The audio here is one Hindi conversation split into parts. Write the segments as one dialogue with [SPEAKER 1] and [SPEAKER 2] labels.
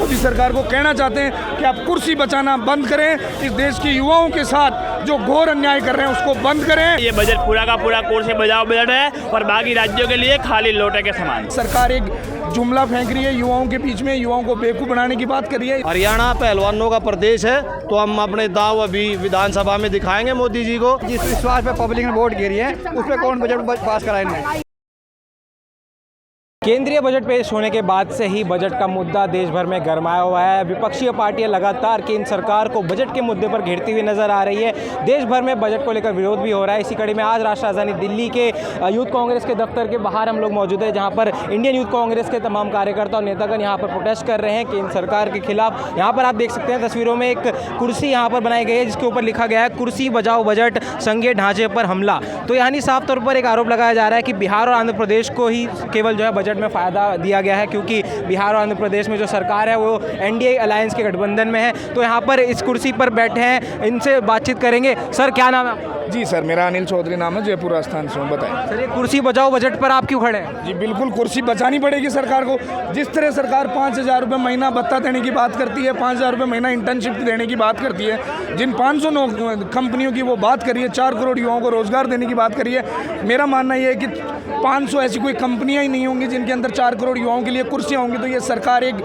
[SPEAKER 1] मोदी सरकार को कहना चाहते हैं कि आप कुर्सी बचाना बंद करें, इस देश के युवाओं के साथ जो घोर अन्याय कर रहे हैं उसको बंद करें।
[SPEAKER 2] ये बजट पूरा का पूरा कुर्सी बचाओ बजट है और बाकी राज्यों के लिए खाली लोटे के समान।
[SPEAKER 1] सरकार एक जुमला फेंक रही है युवाओं के बीच में, युवाओं को बेवकूफ़ बनाने की बात कर रही है।
[SPEAKER 3] हरियाणा पहलवानों का प्रदेश है, तो हम अपने दाव अभी विधानसभा में दिखाएंगे मोदी जी को।
[SPEAKER 4] जिस विश्वास पे पब्लिक ने वोट गिरी है उस पर कौन बजट पास कराएंगे।
[SPEAKER 5] केंद्रीय बजट पेश होने के बाद से ही बजट का मुद्दा देश भर में गरमाया हुआ है। विपक्षी पार्टियां लगातार केंद्र सरकार को बजट के मुद्दे पर घेरती हुई नजर आ रही है। देश भर में बजट को लेकर विरोध भी हो रहा है। इसी कड़ी में आज राष्ट्रीय राजधानी दिल्ली के यूथ कांग्रेस के दफ्तर के बाहर हम लोग मौजूद हैं, जहां पर इंडियन यूथ कांग्रेस के तमाम कार्यकर्ता और नेतागण यहां पर प्रोटेस्ट कर रहे हैं केंद्र सरकार के खिलाफ। यहाँ पर आप देख सकते हैं तस्वीरों में एक कुर्सी यहाँ पर बनाई गई है जिसके ऊपर लिखा गया है कुर्सी बचाओ बजट, संघीय ढांचे पर हमला। तो यानी साफ तौर पर एक आरोप लगाया जा रहा है कि बिहार और आंध्र प्रदेश को ही केवल जो है बजट में फ़ायदा दिया गया है, क्योंकि बिहार और आंध्र प्रदेश में जो सरकार है वो एनडीए अलायंस के गठबंधन में है। तो यहाँ पर इस कुर्सी पर बैठे हैं, इनसे बातचीत करेंगे। सर क्या नाम है?
[SPEAKER 1] जी सर, मेरा अनिल चौधरी नाम है, जयपुर राजस्थान से हूँ। बताएं
[SPEAKER 5] सर, ये कुर्सी बचाओ बजट पर आप क्यों खड़े हैं?
[SPEAKER 1] जी बिल्कुल, कुर्सी बचानी पड़ेगी सरकार को। जिस तरह सरकार 5,000 रुपये महीना भत्ता देने की बात करती है, 5,000 रुपये महीना इंटर्नशिप देने की बात करती है, जिन 500 कंपनियों की वो बात करी है, 4 करोड़ युवाओं को रोजगार देने की बात करी है। मेरा मानना ये है कि 500 ऐसी कोई कंपनियां ही नहीं होंगी जिनके अंदर 4 करोड़ युवाओं के लिए कुर्सियां होंगी। तो ये सरकार एक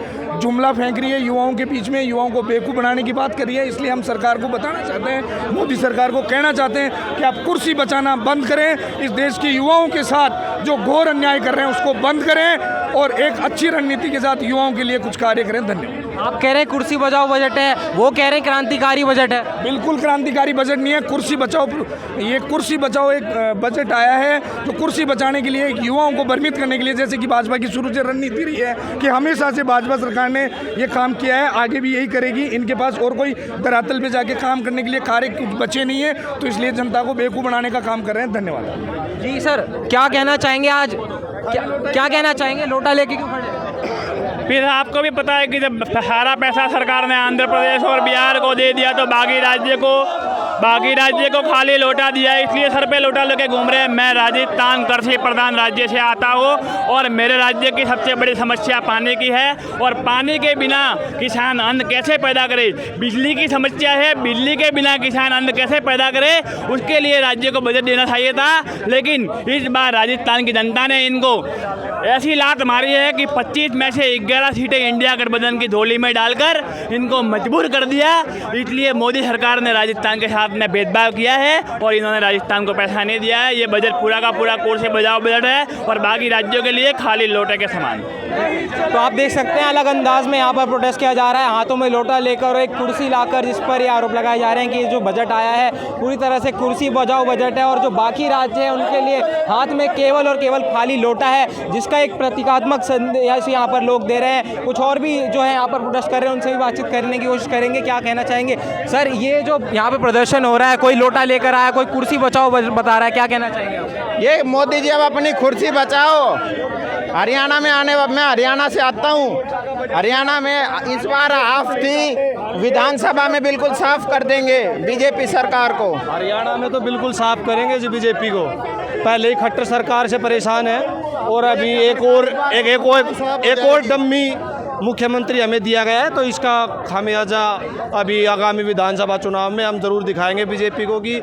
[SPEAKER 1] जुमला फेंक रही है युवाओं के बीच में, युवाओं को बेवकूफ़ बनाने की बात कर रही है। इसलिए हम सरकार को बताना चाहते हैं, मोदी सरकार को कहना चाहते हैं कि आप कुर्सी बचाना बंद करें, इस देश के युवाओं के साथ जो घोर अन्याय कर रहे हैं उसको बंद करें और एक अच्छी रणनीति के साथ युवाओं के लिए कुछ कार्य करें। धन्यवाद।
[SPEAKER 5] आप कह रहे हैं कुर्सी बचाओ बजट है, वो कह रहे हैं क्रांतिकारी बजट है।
[SPEAKER 1] बिल्कुल क्रांतिकारी बजट नहीं है, कुर्सी बचाओ। ये कुर्सी बचाओ एक बजट आया है जो कुर्सी बचाने के लिए, युवाओं को भ्रमित करने के लिए, जैसे कि भाजपा की शुरू से रणनीति रही है कि हमेशा से भाजपा सरकार ने ये काम किया है, आगे भी यही करेगी। इनके पास और कोई धरातल पे जाके काम करने के लिए कार्य कुछ बचे नहीं है, तो इसलिए जनता को बेवकूफ़ बनाने का काम कर रहे हैं। धन्यवाद।
[SPEAKER 5] जी सर, क्या कहना चाहेंगे आज? क्या कहना चाहेंगे? लोटा लेके क्यों खड़े?
[SPEAKER 2] फिर आपको भी पता है कि जब सारा पैसा सरकार ने आंध्र प्रदेश और बिहार को दे दिया तो बाकी राज्य को खाली लोटा दिया, इसलिए सर पे लोटा लेके घूम रहे हैं। मैं राजस्थान कृषि प्रधान राज्य से आता हूँ और मेरे राज्य की सबसे बड़ी समस्या पानी की है, और पानी के बिना किसान अन्न कैसे पैदा करे। बिजली की समस्या है, बिजली के बिना किसान अन्न कैसे पैदा करे, उसके लिए राज्य को बजट देना चाहिए था। लेकिन इस बार राजस्थान की जनता ने इनको ऐसी लात मारी है कि 25 में से 11 सीटें इंडिया गठबंधन की झोली में डालकर इनको मजबूर कर दिया। इसलिए मोदी सरकार ने राजस्थान के साथ में भेदभाव किया है और इन्होंने राजस्थान को पैसा नहीं दिया है। ये बजट पूरा का पूरा कुर्सी बचाओ बजट है और बाकी राज्यों के लिए खाली लोटे के समान।
[SPEAKER 5] तो आप देख सकते हैं अलग अंदाज में यहाँ पर प्रोटेस्ट किया जा रहा है, हाथों में लोटा लेकर एक कुर्सी लाकर, जिस पर ये आरोप लगाए जा रहे हैं कि ये जो बजट आया है पूरी तरह से कुर्सी बचाओ बजट है, और जो बाकी राज्य हैं उनके लिए हाथ में केवल और केवल खाली लोटा है, जिसका एक प्रतीकात्मक संदेश यहाँ पर लोग दे रहे हैं। कुछ और भी जो है यहाँ पर प्रोटेस्ट कर रहे हैं, उनसे भी बातचीत करने की कोशिश करेंगे। क्या कहना चाहेंगे सर? ये जो यहाँ पे प्रदर्शन हो रहा है, कोई लोटा लेकर आया, कोई कुर्सी बचाओ बता रहा है, क्या कहना चाहेंगे आप?
[SPEAKER 4] ये मोदी जी अब अपनी कुर्सी बचाओ। हरियाणा में मैं हरियाणा से आता हूँ। हरियाणा में इस बार हाफ थी, विधानसभा में बिल्कुल साफ कर देंगे बीजेपी सरकार को।
[SPEAKER 3] हरियाणा में तो बिल्कुल साफ करेंगे जी बीजेपी को। पहले ही खट्टर सरकार से परेशान है और अभी एक और डम्मी मुख्यमंत्री हमें दिया गया है, तो इसका खामियाजा अभी आगामी विधानसभा चुनाव में हम जरूर दिखाएंगे बीजेपी को कि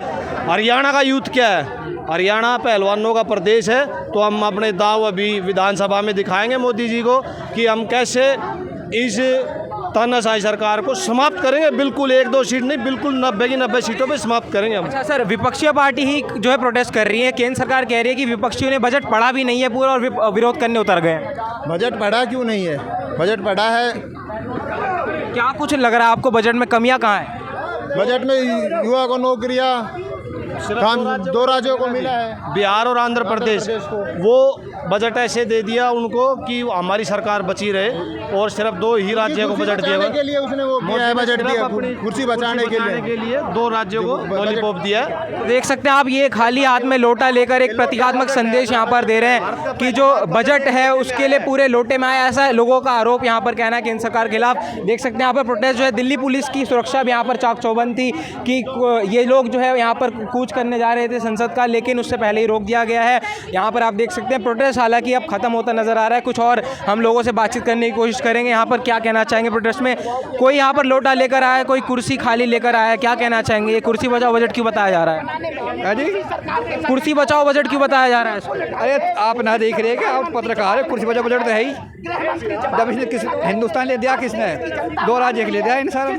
[SPEAKER 3] हरियाणा का यूथ क्या है। हरियाणा पहलवानों का प्रदेश है, तो हम अपने दाव अभी विधानसभा में दिखाएंगे मोदी जी को कि हम कैसे इस तानाशाही सरकार को समाप्त करेंगे। बिल्कुल 1-2 सीट नहीं, बिल्कुल 90 की 90 सीटों पे समाप्त करेंगे हम।
[SPEAKER 5] अच्छा सर, विपक्षी पार्टी ही जो है प्रोटेस्ट कर रही है, केंद्र सरकार कह रही है कि विपक्षियों ने बजट पढ़ा भी नहीं है पूरा और विरोध करने उतर गए।
[SPEAKER 4] बजट पढ़ा क्यों नहीं है? बजट पढ़ा है।
[SPEAKER 5] क्या कुछ लग रहा है आपको बजट में कमियां कहाँ है?
[SPEAKER 4] बजट में युवा को नौकरियाँ काम 2 राज्यों को मिला है,
[SPEAKER 3] बिहार और आंध्र प्रदेश वो बजट ऐसे दे दिया उनको कि हमारी सरकार बची रहे, और सिर्फ 2 ही राज्यों को बजट दिया
[SPEAKER 4] के लिए उसने वो बजट दिया, कुर्सी बचाने के लिए
[SPEAKER 3] 2 राज्यों को लॉलीपॉप दिया।
[SPEAKER 5] देख सकते हैं आप, ये खाली हाथ में लोटा लेकर एक प्रतीकात्मक संदेश यहाँ पर दे रहे हैं कि जो बजट है उसके लिए पूरे लोटे में आया, ऐसा लोगों का आरोप यहाँ पर कहना है केंद्र सरकार के खिलाफ। देख सकते हैं यहाँ पर प्रोटेस्ट जो है, दिल्ली पुलिस की सुरक्षा भी यहाँ पर चाक चौबंद थी कि ये लोग जो है यहाँ पर कूच करने जा रहे थे संसद का, लेकिन उससे पहले ही रोक दिया गया है। यहाँ पर आप देख सकते हैं प्रोटेस्ट प्रोटेस्ट हालांकि अब खत्म होता नजर आ रहा है। कुछ और हम लोगों से बातचीत करने की कोशिश करेंगे। यहाँ पर क्या कहना चाहेंगे प्रोटेस्ट में? कोई यहाँ पर लोटा लेकर आया है, कोई कुर्सी खाली लेकर आया है, क्या कहना चाहेंगे? ये कुर्सी बचाओ बजट क्यों बताया जा रहा है?
[SPEAKER 6] जी
[SPEAKER 5] कुर्सी बचाओ बजट क्यों बताया जा रहा है इसको?
[SPEAKER 6] अरे आप ना देख रहे हैं कि आप पत्रकार है, कुर्सी बचा बजट तो है ही। जब इसने किस हिंदुस्तान ले दिया, किसने 2 राज्य के लिए दिया इन सारा?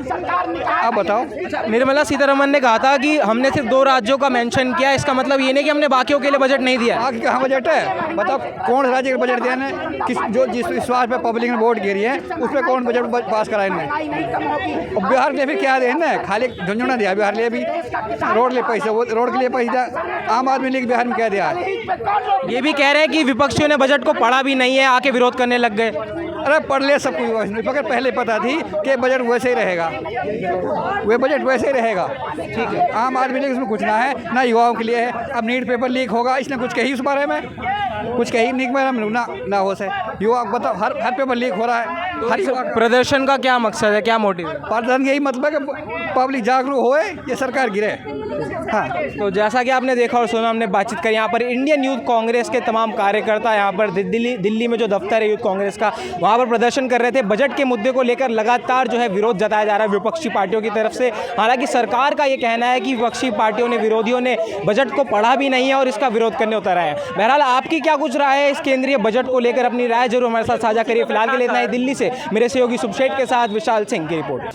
[SPEAKER 6] आप बताओ।
[SPEAKER 5] निर्मला सीतारमन ने कहा था कि हमने सिर्फ 2 राज्यों का मेंशन किया, इसका मतलब ये नहीं कि हमने बाकियों के लिए बजट नहीं दिया।
[SPEAKER 6] आगे कहाँ बजट है? बताओ कौन राज्य का बजट दिया ने? जिस विश्वास पे पब्लिक ने वोट गिरी है उस पर कौन बजट पास कराए इन्हें? और बिहार के लिए फिर क्या दे ना? खाली झुंझुना दिया बिहार के लिए भी, रोड ले पैसे, वो रोड के लिए पैसा आम आदमी ने बिहार में क्या दिया?
[SPEAKER 5] ये भी कह रहे हैं कि विपक्षियों ने बजट को पढ़ा भी नहीं है, आके विरोध करने लग गए।
[SPEAKER 6] अरे पढ़ ले सब कुछ, मगर पहले पता थी कि बजट वैसे ही रहेगा, वे बजट वैसे ही रहेगा। ठीक है, आम आदमी के लिए इसमें कुछ ना है, ना युवाओं के लिए है। अब नीट पेपर लीक होगा, इसने कुछ कही उस बारे में? कुछ कही नहीं, ना हो से युवा बताओ, हर पेपर लीक हो रहा है। हर युवा
[SPEAKER 5] प्रदर्शन का क्या मकसद है, क्या मोटिव है?
[SPEAKER 6] प्रदर्शन यही मतलब है कि पब्लिक जागरूक होए, ये सरकार गिरे। हाँ,
[SPEAKER 5] तो जैसा कि आपने देखा और सुना, हमने बातचीत करी यहाँ पर इंडियन यूथ कांग्रेस के तमाम कार्यकर्ता यहाँ पर दिल्ली में जो दफ्तर है यूथ कांग्रेस का, वहाँ पर प्रदर्शन कर रहे थे। बजट के मुद्दे को लेकर लगातार जो है विरोध जताया जा रहा है विपक्षी पार्टियों की तरफ से। हालांकि सरकार का ये कहना है कि विपक्षी पार्टियों ने, विरोधियों ने बजट को पढ़ा भी नहीं है और इसका विरोध करने उतर आए हैं। बहरहाल आपकी क्या कुछ राय है इस केंद्रीय बजट को लेकर? अपनी राय जरूर हमारे साथ साझा करिए। फिलहाल के लिए इतना ही। दिल्ली से मेरे सहयोगी सुबशेठ के साथ विशाल सिंह की रिपोर्ट।